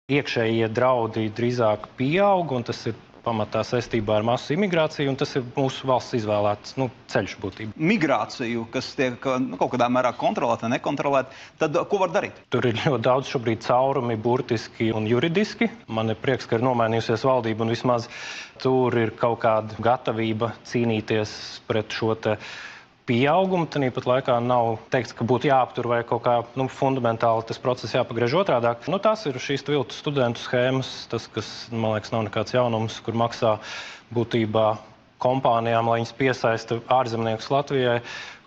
Iekšējie draudi drīzāk pieaug, un tas ir pamatā saistībā ar masu imigrāciju, un tas ir mūsu valsts izvēlēts ceļš būtībā. Migrāciju, kas tiek kaut kādā mērā kontrolēta, nekontrolēta, tad ko var darīt? Tur ir ļoti daudz šobrīd caurumi, burtiski un juridiski. Man ir prieks, ka ir nomainījusies valdība, un vismaz tur ir kaut kāda gatavība cīnīties pret šo pieaugumu. Tāpat laikā nav teikts, ka būtu jāaptur vai kaut kā fundamentāli tas process jāpagriež otrādāk. Tās ir šīs viltus studentu schēmas, tas, kas, man liekas, nav nekāds jaunums, kur maksā būtībā kompānijām, lai viņas piesaista ārzemniekus Latvijai,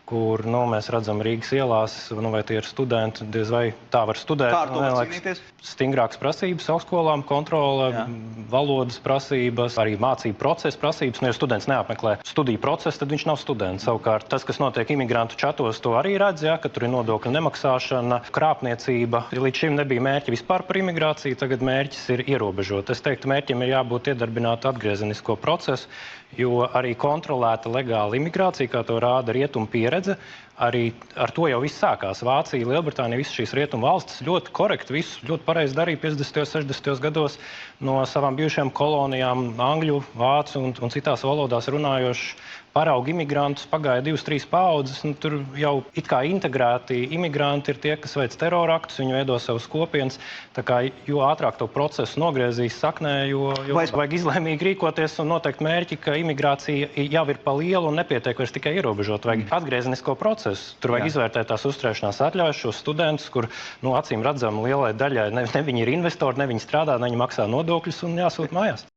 kur mēs redzam Rīgas ielās, vai tie ir studenti, diez vai tā var studēt. Kā ar to var cīnīties? Stingrākas prasības augstskolām, kontrole, valodas prasības, arī mācību procesa prasības. Ja students neapmeklē studiju procesu, tad viņš nav students. Savukārt tas, kas notiek imigrantu čatos, to arī redz, ka tur ir nodokļu nemaksāšana, krāpniecība. Līdz šim nebija mērķi vispār par imigrāciju, tagad mērķis ir ierobežot. Es teiktu, mērķim ir jābūt iedarbināt atgriezenisko procesu, jo arī kontrolēta legāla imigrācija, kā to rāda rietumu pieredze, arī ar to jau viss sākās. Vācija, Lielbritānija, visas šīs rietumu valstis ļoti korekti, visu ļoti pareizi darīja 50. un 60. gados no savām bijušajām kolonijām, angļu, vācu un citās valodās runājoši paraugi imigrantus, pagāja 2-3 paaudzes, tur jau it kā integrēti imigranti ir tie, kas veic teroraktus, viņi veido savus kopienas. Tā kā jo ātrāk to procesu nogriezīs saknē, jo vajag izlēmīgi rīkoties un noteikt mērķi, ka imigrācija jau ir pa lielu un nepietiek vairs tikai ierobežot. Vajag atgriezenisko procesu. Tur vajag izvērtēt tās uzturēšanās atļaujas, šos studentus, kur acīm redzam lielai daļai ne viņi ir investori, ne viņi strādā, ne viņi maksā nodokļus un jāsūt mājās.